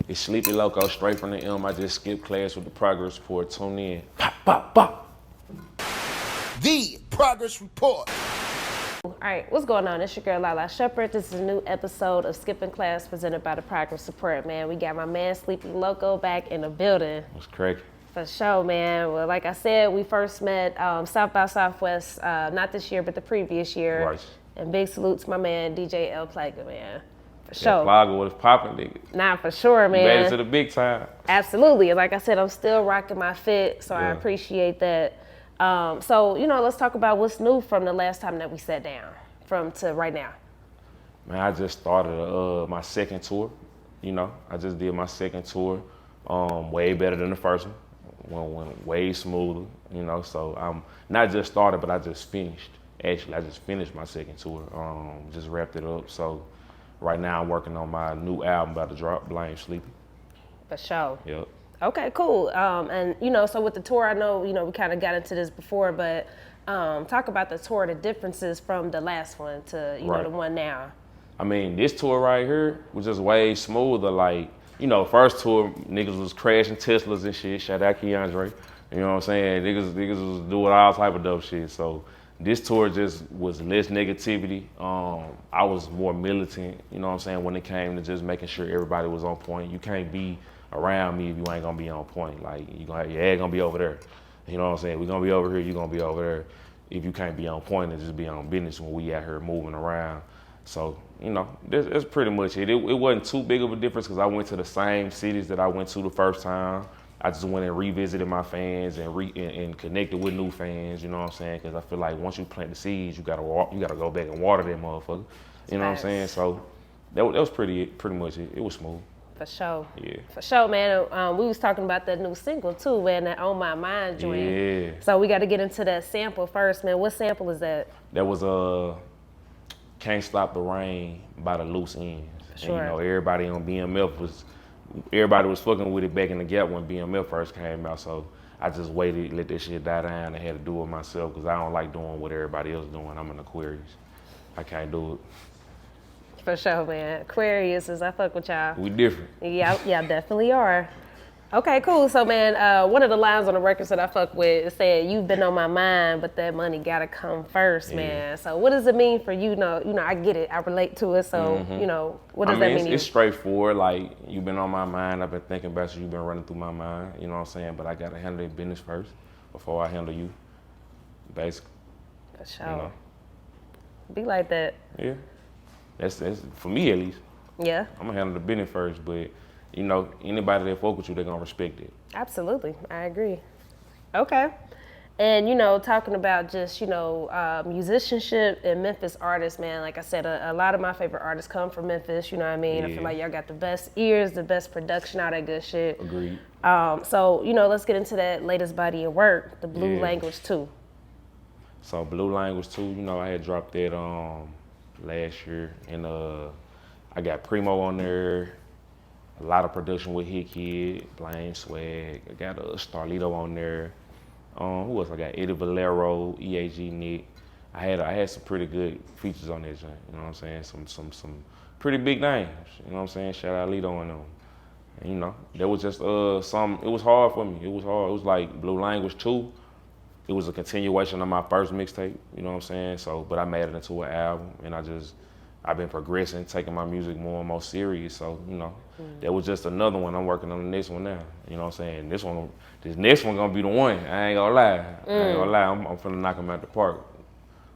It's Sleepy Loco, straight from the M. I just skipped class with the progress report. Tune in. Pop, pop, pop. The Progress Report. All right, what's going on? It's your girl Lala Shepherd. This is a new episode of Skipping Class presented by the Progress Report, man. We got my man Sleepy Loco back in the building. What's cracking? For sure, man. Well, like I said, we first met South by Southwest, not this year, but the previous year. Right. And big salute to my man, DJ El Plaga, man. For Yeah, sure. Plaga, what is popping, nigga? Nah, for sure, man. You made it to the big time. Absolutely. And like I said, I'm still rocking my fit, so I Yeah. appreciate that. So, let's talk about what's new from the last time that we sat down to right now. Man, I just started my second tour. I just did my second tour. Way better than the first one. Went way smoother. So I'm not just started, but I just finished. Actually, I just finished my second tour. Just wrapped it up. So right now I'm working on my new album about to drop, Blame Sleepy. For sure. Yep. Okay, cool. And so with the tour, I know, we kind of got into this before, but talk about the tour, the differences from the last one to, Right. the one now. I mean, this tour right here was just way smoother. Like, first tour, niggas was crashing Teslas and shit. Shout out Keandre. You know what I'm saying? Niggas was doing all type of dope shit. So this tour just was less negativity. I was more militant, when it came to just making sure everybody was on point. You can't be around me if you ain't gonna be on point. Like, your head gonna be over there. You know what I'm saying? We're gonna be over here, you're gonna be over there. If you can't be on point and just be on business when we out here moving around. So, that's pretty much it. It wasn't too big of a difference because I went to the same cities that I went to the first time. I just went and revisited my fans and connected with new fans, you know what I'm saying? Because I feel like once you plant the seeds, you gotta go back and water them motherfucker. You know what I'm saying? So that was pretty much it. It was smooth. For sure. Yeah. For sure, man. We was talking about that new single too, man, that On My Mind joint. Yeah. So we got to get into that sample first, man. What sample is that? That was Can't Stop the Rain by the Loose Ends. Sure. And, everybody on BMF was fucking with it back in the gap when BMF first came out. So I just waited, let that shit die down, and had to do it myself because I don't like doing what everybody else doing. I'm an Aquarius. I can't do it. For sure, man. Aquarius I fuck with y'all. We different. Yeah, definitely are. Okay, cool. So, man, one of the lines on the records that I fuck with said, "You've been on my mind, but that money gotta come first, man." So, what does it mean for you? I get it. I relate to it. So, what does that mean to you? It's straightforward. Like, you've been on my mind. I've been thinking about you. You've been running through my mind. You know what I'm saying? But I gotta handle the business first before I handle you. Basically. For sure. Be like that. Yeah. That's for me at least. Yeah. I'm gonna handle the business first, but anybody that fuck with you, they're gonna respect it. Absolutely, I agree. Okay, and talking about just musicianship and Memphis artists, man. Like I said, a lot of my favorite artists come from Memphis. You know what I mean? Yeah. I feel like y'all got the best ears, the best production, all that good shit. Agreed. So let's get into that latest body of work, the Blue Language 2. So Blue Language 2, I had dropped that last year, and I got Primo on there, a lot of production with Hitkidd, Blame Swag. I got Starlito on there. Who else? I got Eddie Valero, EAG Nick. I had some pretty good features on that joint. You know what I'm saying? Some pretty big names. You know what I'm saying? Shout out Lito and them. And, there was just it was hard for me. It was hard. It was like Blue Language 2. It was a continuation of my first mixtape, you know what I'm saying? So, but I made it into an album, and I've been progressing, taking my music more and more serious. So, that was just another one. I'm working on the next one now. You know what I'm saying? This next one gonna be the one. I ain't gonna lie. I'm finna knock him out the park.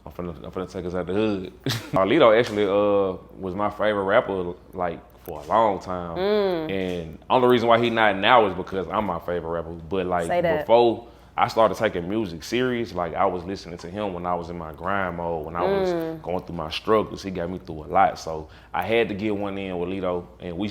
I'm finna take us out the hood. Starlito actually was my favorite rapper like for a long time, and only reason why he not now is because I'm my favorite rapper. But like before I started taking music serious, like I was listening to him when I was in my grind mode, when I was going through my struggles. He got me through a lot, so I had to get one in with Lito, and we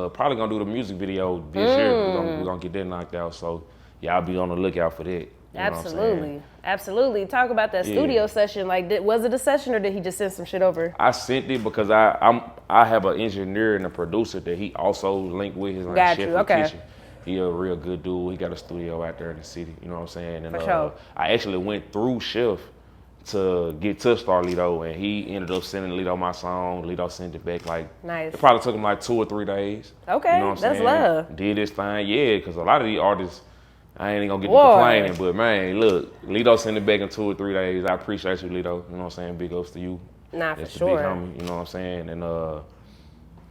probably gonna do the music video this year. We're gonna get that knocked out, so y'all be on the lookout for that. Absolutely. Talk about that studio session. Like, was it a session or did he just send some shit over? I sent it because I have an engineer and a producer that he also linked with. His name Chef in the Kitchen. He a real good dude. He got a studio out there in the city. You know what I'm saying? And For sure. I actually went through Chef to get to Starlito, and he ended up sending Lito my song. Lito sent it back like, Nice. it probably took him like 2 or 3 days. Okay, you know what I'm that's saying? love. Did this thing, yeah, because a lot of these artists, I ain't gonna get to Boy. complaining, but man, look, Lito sent it back in 2 or 3 days. I appreciate you, Lito. You know what I'm saying? Big ups to you. Nah, for That's the sure. big homie, you know what I'm saying? And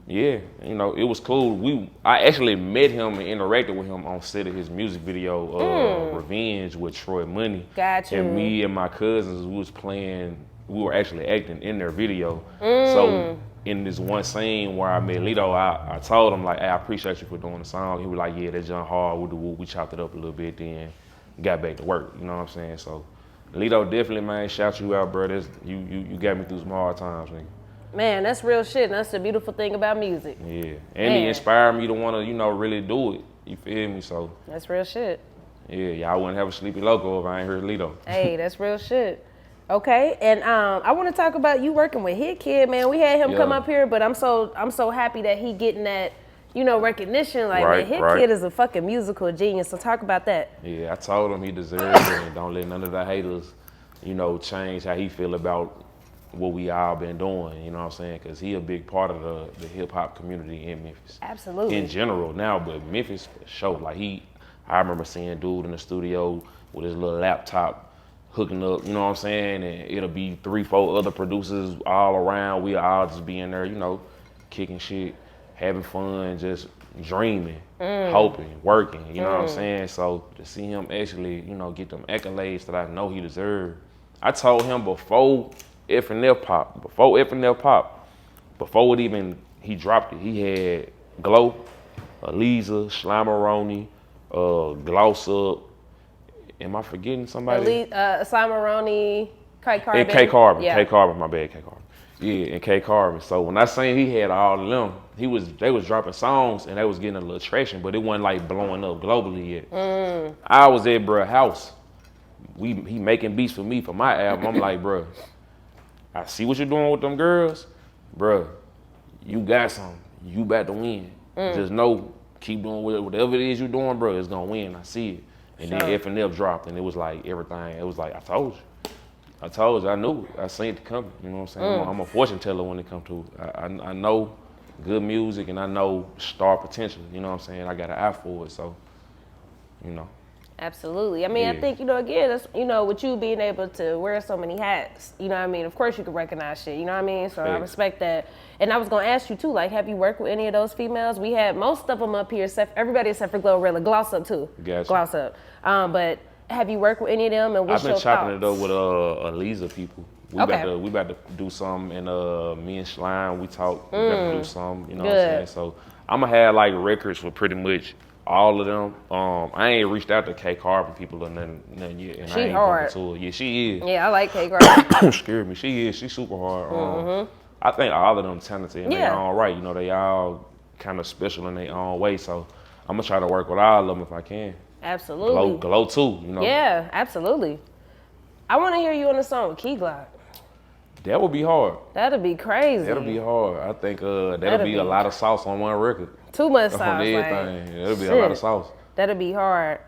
yeah, you know, it was cool. I actually met him and interacted with him on set of his music video, Revenge with Troy Money. Got you. And me and my cousins, we were actually acting in their video. So in this one scene where I met Lito, I told him like, hey, I appreciate you for doing the song. He was like, yeah, that's John Hard. We chopped it up a little bit, then got back to work. You know what I'm saying? So Lito, definitely, man, shout you out, bro. You got me through some hard times, nigga. Man, that's real shit. And that's the beautiful thing about music. Yeah, and he inspired me to want to, you know, really do it. You feel me? So That's real shit. yeah, y'all wouldn't have a Sleepy Loco if I ain't heard Lito. Hey, that's real shit. Okay, and I want to talk about you working with Hitkidd, man. We had him come up here, but I'm so happy that he getting that, you know, recognition. Like, Right, man, right. Hitkidd is a fucking musical genius. So talk about that. Yeah, I told him he deserved it, and don't let none of the haters, you know, change how he feel about what we all been doing. You know what I'm saying? Because he a big part of the hip hop community in Memphis. Absolutely. In general now, but Memphis for sure. Like I remember seeing dude in the studio with his little laptop hooking up, you know what I'm saying? And it'll be 3, 4 other producers all around. We all just be in there, you know, kicking shit, having fun, just dreaming, hoping, working, you know what I'm saying? So to see him actually, you know, get them accolades that I know he deserved. I told him before F and F Pop, before it even, he dropped it, he had Glow, Aliza, Slimeroni, Gloss Up. Am I forgetting somebody? Slimeroni, K Carbon. And K Carbon. Yeah. K Carbon, my bad, K Carbon. Yeah, and K Carbon. So when I seen he had all of them, they was dropping songs and they was getting a little traction, but it wasn't like blowing up globally yet. I was at bruh house. He making beats for me for my album. I'm like, bruh, I see what you're doing with them girls. Bruh, you got something. You about to win. Just know, keep doing whatever it is you're doing, bro, it's gonna win. I see it. And then F and F dropped, and it was like everything. It was like, I told you. I knew it. I seen it coming. You know what I'm saying? I'm a fortune teller when it comes to it. I know good music, and I know star potential. You know what I'm saying? I got an eye for it, so, you know. Absolutely. I mean, I think, you know, again, that's, you know, with you being able to wear so many hats, you know what I mean? Of course you can recognize shit, you know what I mean? So I respect that. And I was going to ask you too, like, have you worked with any of those females? We had most of them up here, everybody except for Glorilla, Gloss Up too. Gotcha. Gloss Up. But have you worked with any of them? And what's I've been chopping it thoughts? up with Aliza people. We about to do something, and me and Slime, we talk. We about to do something, you know what I'm saying? So I'm gonna have like records for pretty much all of them. I ain't reached out to K Carbon people or nothing yet, and She I ain't hard. to her. Yeah, she is. Yeah, I like K Carbon. Scared me. She's super hard. I think all of them talented in their own right. You know, they all kind of special in their own way. So I'm gonna try to work with all of them if I can. Absolutely. Glow too, you know. Yeah, absolutely. I want to hear you on the song with Key Glock. That would be hard. That'd be crazy. That'll be hard. I think that'll be a lot of sauce on one record. Too much sauce. On everything. That'll be a lot of sauce. That'll be hard.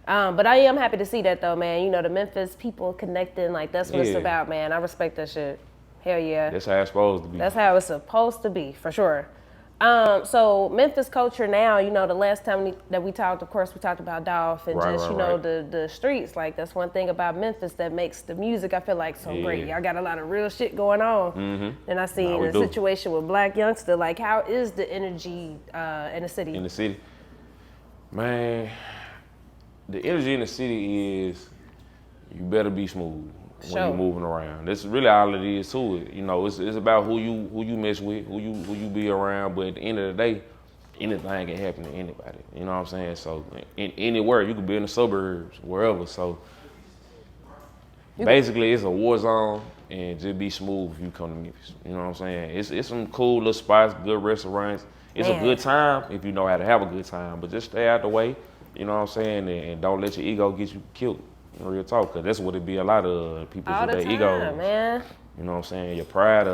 But I am happy to see that though, man. You know, the Memphis people connecting, like that's what it's about, man. I respect that shit. Hell yeah. That's how it's supposed to be. That's how it's supposed to be, for sure. So Memphis culture now, you know, the last time that we talked, of course, we talked about Dolph and the streets. Like, that's one thing about Memphis that makes the music, I feel like, so great. Y'all got a lot of real shit going on. And I seen a situation with Black Youngster. Like, how is the energy in the city? In the city? Man, the energy in the city is you better be smooth when you're moving around. That's really all it is to it. You know, it's about who you mess with, who you be around. But at the end of the day, anything can happen to anybody. You know what I'm saying? So anywhere, you could be in the suburbs, wherever. So basically, it's a war zone, and just be smooth if you come to Memphis. You know what I'm saying? It's some cool little spots, good restaurants. It's a good time if you know how to have a good time. But just stay out the way. You know what I'm saying? And don't let your ego get you killed. Real talk, because that's what it be a lot of people with their ego. Man. You know what I'm saying? Your pride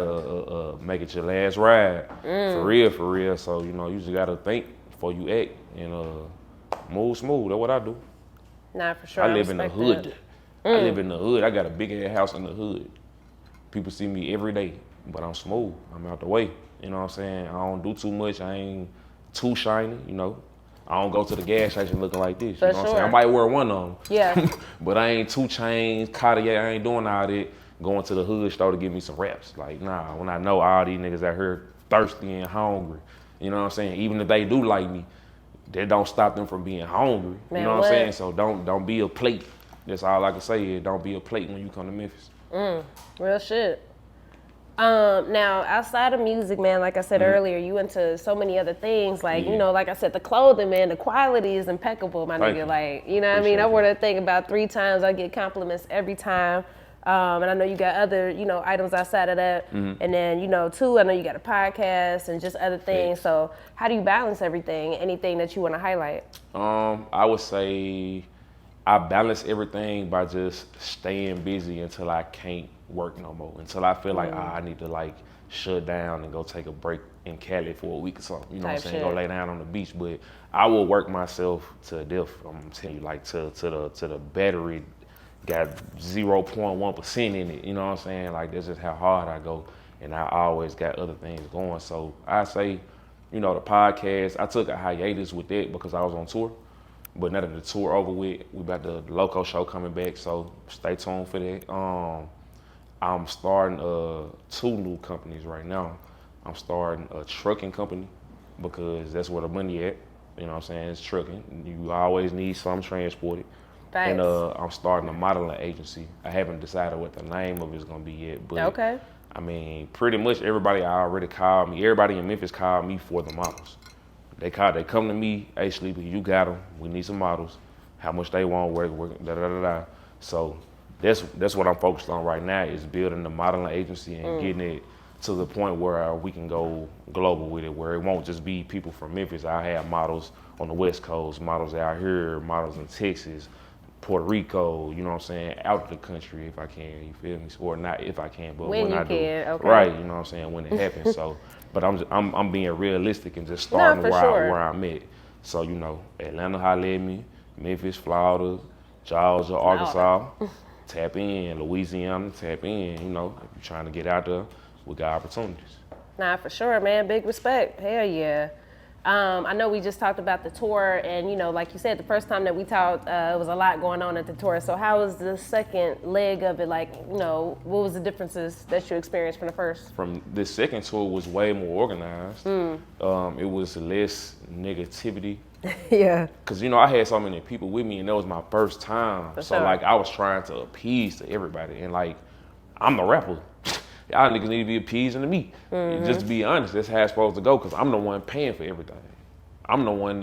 make it your last ride. For real. So, you know, you just got to think before you act and move smooth. That's what I do. Nah, for sure. I live in the hood. I live in the hood. I got a big ass house in the hood. People see me every day, but I'm smooth. I'm out the way. You know what I'm saying? I don't do too much. I ain't too shiny, you know. I don't go to the gas station looking like this. For You know what I'm saying? I sure. might wear one of them. Yeah. But I ain't 2 Chains, Cartier. I ain't doing all that. Going to the hood store to give me some raps. Like, nah, when I know all these niggas out here thirsty and hungry, you know what I'm saying? Even if they do like me, that don't stop them from being hungry. Man, you know what what? I'm saying? So don't be a plate. That's all I can say is don't be a plate when you come to Memphis. Real shit. Now, outside of music, man, like I said earlier, you into so many other things. Like, you know, like I said, the clothing, man, the quality is impeccable, my Thank nigga. you. Like, you know what I mean? I wore that thing about 3 times. I get compliments every time. And I know you got other, you know, items outside of that. And then, you know, too, I know you got a podcast and just other things. Yes. So how do you balance everything? Anything that you want to highlight? I would say I balance everything by just staying busy until I can't work no more. Until I feel like I need to like shut down and go take a break in Cali for a week or something. You know what I'm Type saying? Go shit. lay down on the beach. But I will work myself to death. I'm telling you, like to the battery got 0.1% in it. You know what I'm saying? Like that's just how hard I go. And I always got other things going. So I say, you know, the podcast, I took a hiatus with that because I was on tour. But now that the tour over with, we got the Loco show coming back, so stay tuned for that. I'm starting 2 new companies right now. I'm starting a trucking company because that's where the money at. You know what I'm saying? It's trucking. You always need something transported. Thanks. And I'm starting a modeling agency. I haven't decided what the name of it's gonna be yet, but Okay. I mean, pretty much everybody already called me. Everybody in Memphis called me for the models. They come to me, hey Sleepy, you got them. We need some models. How much they want, work, da da da da. So that's what I'm focused on right now is building the modeling agency and getting it to the point where we can go global with it, where it won't just be people from Memphis. I have models on the West Coast, models out here, models in Texas, Puerto Rico, you know what I'm saying, out of the country if I can, you feel me? Or not if I can, but when you I do. can, okay. Right, you know what I'm saying, when it happens. So, but I'm being realistic and just starting for sure. where I'm at. So, you know, Atlanta hollered at me, Memphis, Florida, Georgia, Arkansas, tap in, Louisiana, tap in, you know, if you're trying to get out there, we got opportunities. Nah, for sure, man. Big respect. Hell yeah. I know we just talked about the tour, and you know, like you said, the first time that we talked, it was a lot going on at the tour. So, how was the second leg of it? Like, you know, what was the differences that you experienced from the first? From this second tour was way more organized. It was less negativity. Yeah. Cause you know I had so many people with me, and that was my first time. For So sure. like I was trying to appease to everybody, and like I'm the rapper. Y'all niggas need to be appeasing to me. Just to be honest, that's how it's supposed to go. Cause I'm the one paying for everything. I'm the one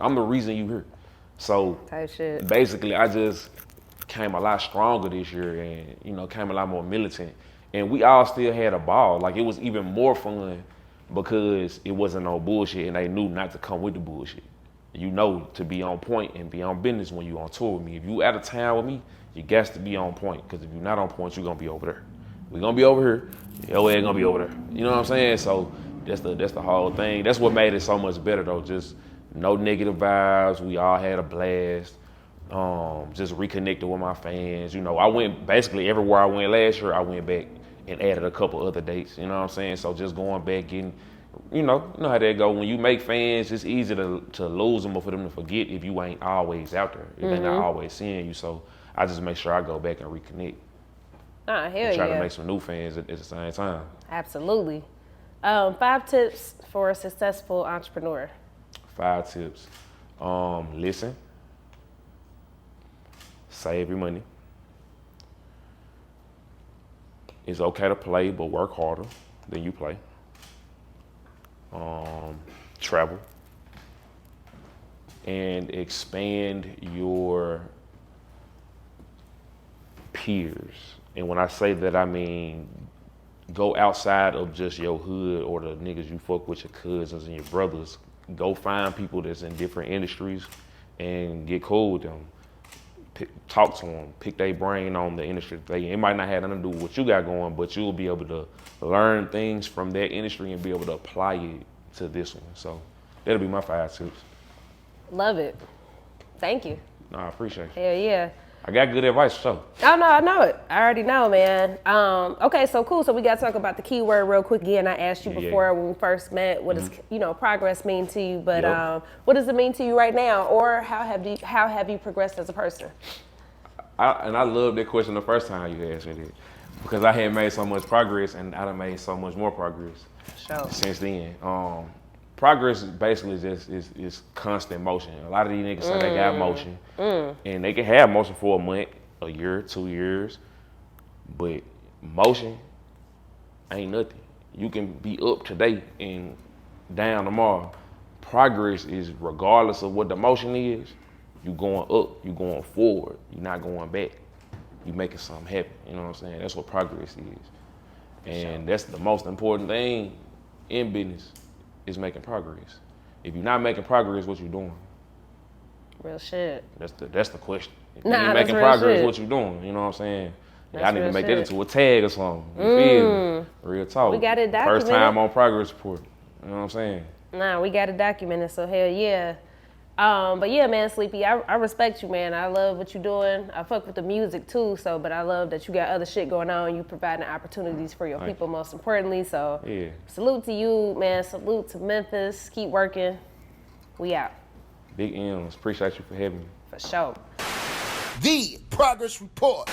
I'm the reason you here. So Type shit. basically, I just came a lot stronger this year, and you know came a lot more militant. And we all still had a ball. Like it was even more fun because it wasn't no bullshit, and they knew not to come with the bullshit. You know to be on point and be on business when you on tour with me. If you out of town with me, you got to be on point. Because if you're not on point, you're gonna be over there. We're gonna be over here. Your ass gonna be over there. You know what I'm saying? So that's the whole thing. That's what made it so much better though. Just no negative vibes. We all had a blast. Just reconnected with my fans. You know, I went basically everywhere I went last year. I went back and added a couple other dates. You know what I'm saying? So just going back, getting. You know how that go. When you make fans, it's easy to lose them or for them to forget if you ain't always out there, if they not always seeing you. So I just make sure I go back and reconnect. Ah, hell And try yeah. to make some new fans at the same time. Absolutely. 5 tips for a successful entrepreneur. 5 tips. Listen. Save your money. It's okay to play, but work harder than you play. Travel. And expand your peers. And when I say that, I mean go outside of just your hood or the niggas you fuck with, your cousins and your brothers. Go find people that's in different industries and get cool with them. Talk to them, pick their brain on the industry. It might not have nothing to do with what you got going, but you'll be able to learn things from that industry and be able to apply it to this one. So that'll be my 5 tips. Love it. Thank you. No, I appreciate you. Hell yeah. I got good advice for sure. Oh no, I know it. I already know, man. Okay, so cool. So we got to talk about the keyword real quick. Again, I asked you before when we first met, what does progress mean to you? But what does it mean to you right now, or how have you progressed as a person? I love that question the first time you asked me that, because I had made so much progress and I done made so much more progress since then. Progress basically just is constant motion. A lot of these niggas say they got motion, and they can have motion for a month, a year, 2 years, but motion ain't nothing. You can be up today and down tomorrow. Progress is regardless of what the motion is, you going up, you going forward, you're not going back. You making something happen, you know what I'm saying? That's what progress is. And that's the most important thing in business, is making progress. If you're not making progress, what you doing? Real shit. That's the question. If you Nah, ain't that's making real progress, shit. what you doing? You know what I'm saying? That's Y'all need to real make that shit. into a tag or something. You feel me? Real talk. We got it First documented. time on progress report. You know what I'm saying? Nah, we got it documented, so hell yeah. But yeah, man, Sleepy, I respect you, man. I love what you're doing. I fuck with the music too, but I love that you got other shit going on. You providing opportunities for your people, most importantly. So Yeah. salute to you, man. Salute to Memphis. Keep working. We out. Big M's. Appreciate you for having me. For sure. The Progress Report.